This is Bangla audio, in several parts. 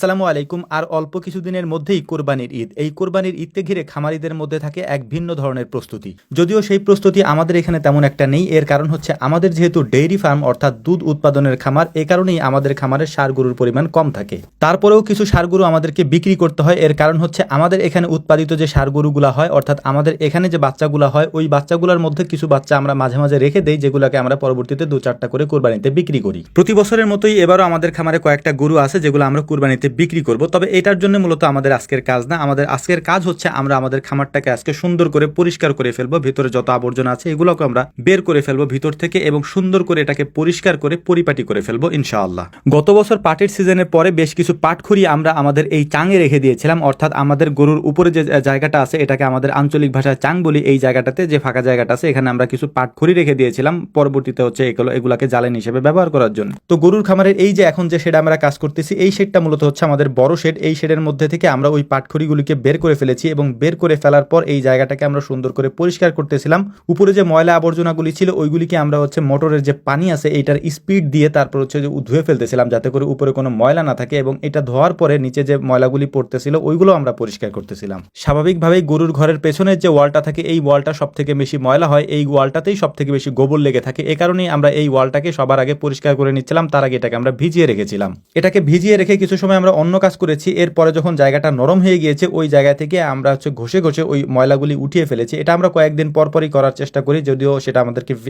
আসসালামু আলাইকুম। আর অল্প কিছুদিনের মধ্যেই কোরবানির ঈদ। এই কোরবানির ঈদকে ঘিরে খামারিদের মধ্যে থাকে এক ভিন্ন ধরনের প্রস্তুতি। যদিও সেই প্রস্তুতি আমাদের এখানে তেমন একটা নেই। এর কারণ হচ্ছে আমাদের যেহেতু ডেইরি ফার্ম অর্থাৎ দুধ উৎপাদনের খামার, এ কারণেই আমাদের খামারের ষাঁড় গরুর পরিমাণ কম থাকে। তারপরেও কিছু ষাঁড় গরু আমাদেরকে বিক্রি করতে হয়। এর কারণ হচ্ছে আমাদের এখানে উৎপাদিত যে ষাঁড় গরুগুলা হয়, অর্থাৎ আমাদের এখানে যে বাচ্চাগুলা হয়, ওই বাচ্চাগুলোর মধ্যে কিছু বাচ্চা আমরা মাঝে মাঝে রেখে দেই, যেগুলোকে আমরা পরবর্তীতে 2-4টা করে কোরবানিতে বিক্রি করি। প্রতি বছরের মতোই এবারও আমাদের খামারে কয়েকটা গরু আছে যেগুলো আমরা কোরবানিতে বিক্রি করব। তবে এটার জন্য মূলত আমাদের আজকের কাজ না। আমাদের আজকের কাজ হচ্ছে আমরা আমাদের খামারটাকে আজকে সুন্দর করে পরিষ্কার করে ফেলবো। ভিতরে যত আবর্জনা আছে এগুলোকে আমরা বের করে ফেলবো ভিতর থেকে, এবং সুন্দর করে এটাকে পরিষ্কার করে পরিপাটি করে ফেলবো ইনশাআল্লাহ। গত বছর পাটের সিজনের পরে বেশ কিছু পাটখড়ি আমরা আমাদের এই চাঙে রেখে দিয়েছিলাম, অর্থাৎ আমাদের গরুর উপরে যে জায়গাটা আছে এটাকে আমাদের আঞ্চলিক ভাষায় চাং বলি। এই জায়গাটাতে যে ফাঁকা জায়গাটা আছে এখানে আমরা কিছু পাটখড়ি রেখে দিয়েছিলাম, পরবর্তীতে হচ্ছে এগুলাকে জ্বালানি হিসেবে ব্যবহার করার জন্য। তো গরুর খামারের এই যে এখন যে শেড আমরা কাজ করতেছি, এই শেডটা মূলত হচ্ছে আমাদের বড় শেড। এই শেডের মধ্যে থেকে আমরা ওই পাটখড়িগুলিকে বের করে ফেলেছি, এবং বের করে ফেলার পর এই জায়গাটাকে আমরা সুন্দর করে পরিষ্কার করতেছিলাম। উপরে যে ময়লা আবর্জনাগুলি ছিল ওইগুলিকে আমরা হচ্ছে মোটরের যে পানি আছে এইটার স্পিড দিয়ে তারপর হচ্ছে যে ধুয়ে ফেলতেছিলাম, যাতে করে উপরে কোনো ময়লা না থাকে, এবং এটা ধোয়ার পরে নিচে যে ময়লাগুলি পড়তেছিল ওইগুলো আমরা পরিষ্কার করতেছিলাম। স্বাভাবিকভাবেই গরুর ঘরের পেছনের যে ওয়ালটা থাকে এই ওয়ালটা সব থেকে বেশি ময়লা হয়, এই ওয়ালটাতেই সব থেকে বেশি গোবর লেগে থাকে। এ কারণেই আমরা এই ওয়ালটাকে সবার আগে পরিষ্কার করে নিচ্ছিলাম। তার আগে এটাকে আমরা ভিজিয়ে রেখেছিলাম। এটাকে ভিজিয়ে রেখে কিছু সময় আমরা অন্য কাজ করেছি। এরপরে যখন জায়গাটা নরম হয়ে গিয়েছে ওই জায়গা থেকে আমরা হচ্ছে ঘষে ঘষে ওই ময়লাগুলি উঠিয়ে ফেলেছি। এটা আমরা কয়েকদিন পরপরই করার চেষ্টা করি, যদিও সেটা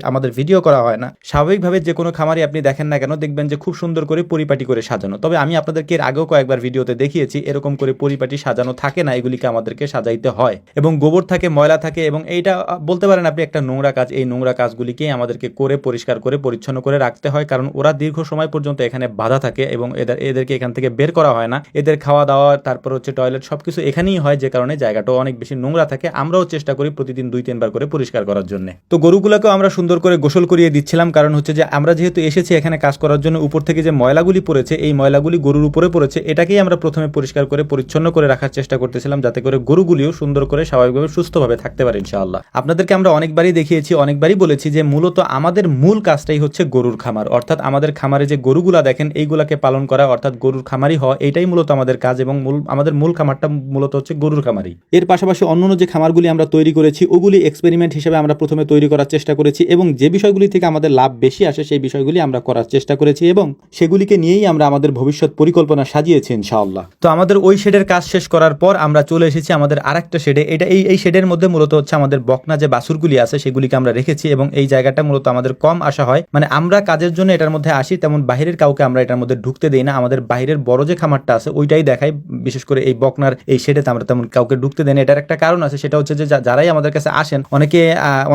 আমাদের ভিডিও করা হয় না। স্বাভাবিকভাবে যে কোনো খামারই আপনি দেখেন না কেন দেখবেন যে খুব সুন্দর করে পরিপাটি করে সাজানো। তবে আমি আপনাদেরকে এর আগেও কয়েকবার ভিডিওতে দেখিয়েছি এরকম করে পরিপাটি সাজানো থাকে না, এগুলিকে আমাদেরকে সাজাইতে হয়, এবং গোবর থাকে, ময়লা থাকে, এবং এইটা বলতে পারেন আপনি একটা নোংরা কাজ। এই নোংরা কাজগুলিকে আমাদেরকে করে পরিষ্কার করে পরিচ্ছন্ন করে রাখতে হয়, কারণ ওরা দীর্ঘ সময় পর্যন্ত এখানে বাধা থাকে এবং এদেরকে এখান থেকে বের করা হয় না। এদের খাওয়া দাওয়া, তারপর হচ্ছে টয়লেট, সবকিছু এখানেই হয়, যে কারণে জায়গাটাও অনেক বেশি নোংরা থাকে। আমরাও চেষ্টা করি প্রতিদিন 2-3 বার করে পরিষ্কার করার জন্য। তো গরুগুলোকেও আমরা সুন্দর করে গোসল করিয়ে দিচ্ছিলাম, কারণ হচ্ছে যে আমরা যেহেতু এসেছি এখানে কাজ করার জন্য, উপর থেকে যে ময়লাগুলি পড়েছে এই ময়লাগুলি গরুর উপরে পড়েছে, এটাকেই আমরা প্রথমে পরিষ্কার করে পরিচ্ছন্ন করে রাখার চেষ্টা করতেছিলাম, যাতে করে গরুগুলিও সুন্দর করে স্বাভাবিকভাবে সুস্থভাবে থাকতে পারে ইনশাআল্লাহ। আপনাদেরকে আমরা অনেকবারই দেখিয়েছি, অনেকবারই বলেছি যে মূলত আমাদের মূল কাজটাই হচ্ছে গরুর খামার, অর্থাৎ আমাদের খামারে যে গরুগুলা দেখেন এইগুলাকে পালন করা, অর্থাৎ গরুর খামারি হওয়া, এটাই মূলত আমাদের কাজ, এবং আমাদের মূল খামারটা মূলত হচ্ছে গরুর খামারি। এর পাশাপাশি অন্যান্য যে খামারগুলি আমরা তৈরি করেছি ওগুলি এক্সপেরিমেন্ট হিসেবে আমরা প্রথমে তৈরি করার চেষ্টা করেছি, এবং যে বিষয়গুলি থেকে আমাদের লাভ বেশি আসে সেই বিষয়গুলি আমরা করার চেষ্টা করেছি, এবং সেগুলিকে নিয়েই আমরা আমাদের ভবিষ্যৎ পরিকল্পনা সাজিয়েছি ইনশাআল্লাহ। তো আমাদের ওই শেডের কাজ শেষ করার পর আমরা চলে এসেছি আমাদের আরেকটা শেডে। এই শেডের মধ্যে মূলত হচ্ছে আমাদের বকনা যে বাছুরগুলি আছে সেগুলিকে আমরা রেখেছি, এবং এই জায়গাটা মূলত আমাদের কম আসা হয়, মানে আমরা কাজের জন্য এটার মধ্যে আসি, তেমন বাইরের কাউকে আমরা এটার মধ্যে ঢুকতে দেই না। আমাদের বাইরের বড় যে খামারটা আছে ওইটাই দেখাই, বিশেষ করে এই বকনার এই শেডেতে আমরা তেমন কাউকে ঢুকতে দেই না। এটার একটা কারণ আছে, সেটা হচ্ছে যে যারাই আমাদের কাছে আসেন অনেকে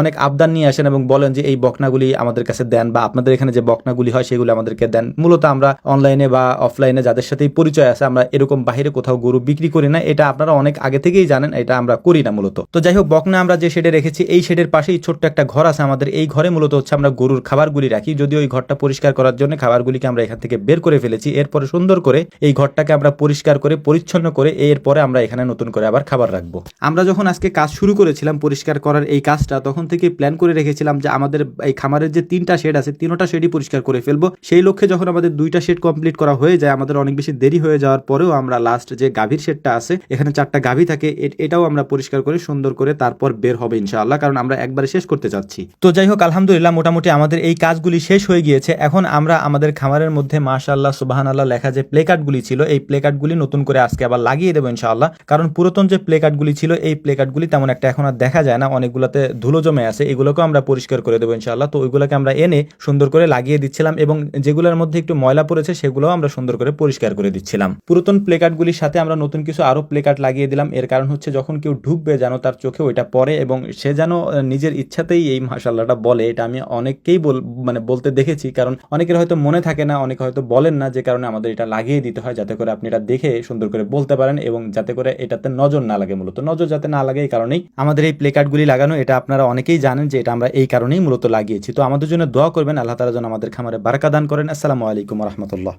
অনেক আবদার নিয়ে আসেন এবং বলেন যে এই বকনাগুলি আমাদের কাছে দেন, বা আপনাদের এখানে যে বকনাগুলি হয় সেগুলো আমাদেরকে দেন। মূলত আমরা অনলাইনে বা অফলাইনে যাদের সাথেই পরিচয় আছে আমরা এরকম বাইরে কোথাও গরু বিক্রি করি না, এটা আপনারা অনেক আগে থেকেই জানেন, এটা আমরা করি না মূলত। তো যাই হোক, বকনা আমরা যে শেডে রেখেছি এই শেডের পাশেই ছোট্ট একটা ঘর আছে আমাদের। এই ঘরে মূলত হচ্ছে আমরা গরুর খাবারগুলি রাখি, যদিও এই ঘরটা পরিষ্কার করার জন্য খাবারগুলিকে আমরা এখান থেকে বের করে ফেলেছি। এরপরে সুন্দর করে এই ঘরটাকে আমরা পরিষ্কার করে পরিচ্ছন্ন করে এরপরে আমরা এখানে নতুন করে আবার খাবার রাখবো। আমরা যখন আজকে কাজ শুরু করেছিলাম পরিষ্কার করার এই কাজটা, তখন থেকে প্ল্যান করে রেখেছিলাম যে আমাদের এই খামারের যে 3টা শেড আছে 3টা শেডই পরিষ্কার করে ফেলবো। সেই লক্ষ্যে যখন আমাদের 2টা শেড কমপ্লিট করা হয়ে যায়, আমাদের অনেক বেশি দেরি হয়ে যাওয়ার পরেও আমরা লাস্ট যে গাভীর শেডটা আছে এখানে 4টা গাভী থাকে, এটাও আমরা পরিষ্কার করে সুন্দর করে তারপর বের হবে ইনশাআল্লাহ, কারণ আমরা একবারে শেষ করতে চাচ্ছি। তো যাই হোক, আলহামদুলিল্লাহ মোটামুটি আমাদের এই কাজগুলি শেষ হয়ে গিয়েছে। এখন আমরা আমাদের খামারের মধ্যে মাশাআল্লাহ সুবহানাল্লাহ লেখা যে প্লে কার্ডগুলি ছিল এই প্লে কার্ডগুলি নতুন করে আজকে আবার লাগিয়ে দেবো ইনশাআল্লাহ, কারণ পুরাতন যে প্লে কার্ডগুলি ছিল এই প্লে কার্ডগুলি তেমন একটা এখন আর দেখা যায় না, অনেকগুলোতে ধুলো জমে আছে, এগুলোকেও আমরা পরিষ্কার করে দেবো ইনশাআল্লাহ। তো ওইগুলোকে আমরা এনে সুন্দর করে লাগিয়ে দিচ্ছিলাম, এবং যেগুলোর মধ্যে একটু ময়লা পড়েছে সেগুলোও আমরা সুন্দর করে পরিষ্কার করে দিচ্ছিলাম। পুরাতন প্লে কার্ডগুলির সাথে আমরা নতুন কিছু আরো প্লে কার্ড লাগিয়ে দিলাম। এর কারণ হচ্ছে যখন কেউ ঢুকবে যেন তার চোখে ওইটা পড়ে, এবং সে যেন নিজের ইচ্ছাতেই এই মাশাআল্লাহটা বলে। এটা আমি অনেককেই বলতে দেখেছি, কারণ অনেকের হয়তো মনে থাকে না, অনেকে হয়তো বলেন না, যে কারণে আমাদের এটা লাগিয়ে দিতে হয়, যাতে করে আপনি এটা দেখে সুন্দর করে বলতে পারেন, এবং যাতে করে এটাতে নজর না লাগে। মূলত নজর যাতে না লাগে এই কারণেই আমাদের এই প্লে কার্ডগুলি লাগানো। এটা আপনারা অনেকেই জানেন যে এটা আমরা এই কারণেই মূলত লাগিয়েছি। তো আমাদের জন্য দোয়া করবেন, আল্লাহ তাআলা যেন আমাদের খামারে বারাকা দান করেন। আসসালামু আলাইকুম ওয়া রাহমাতুল্লাহ।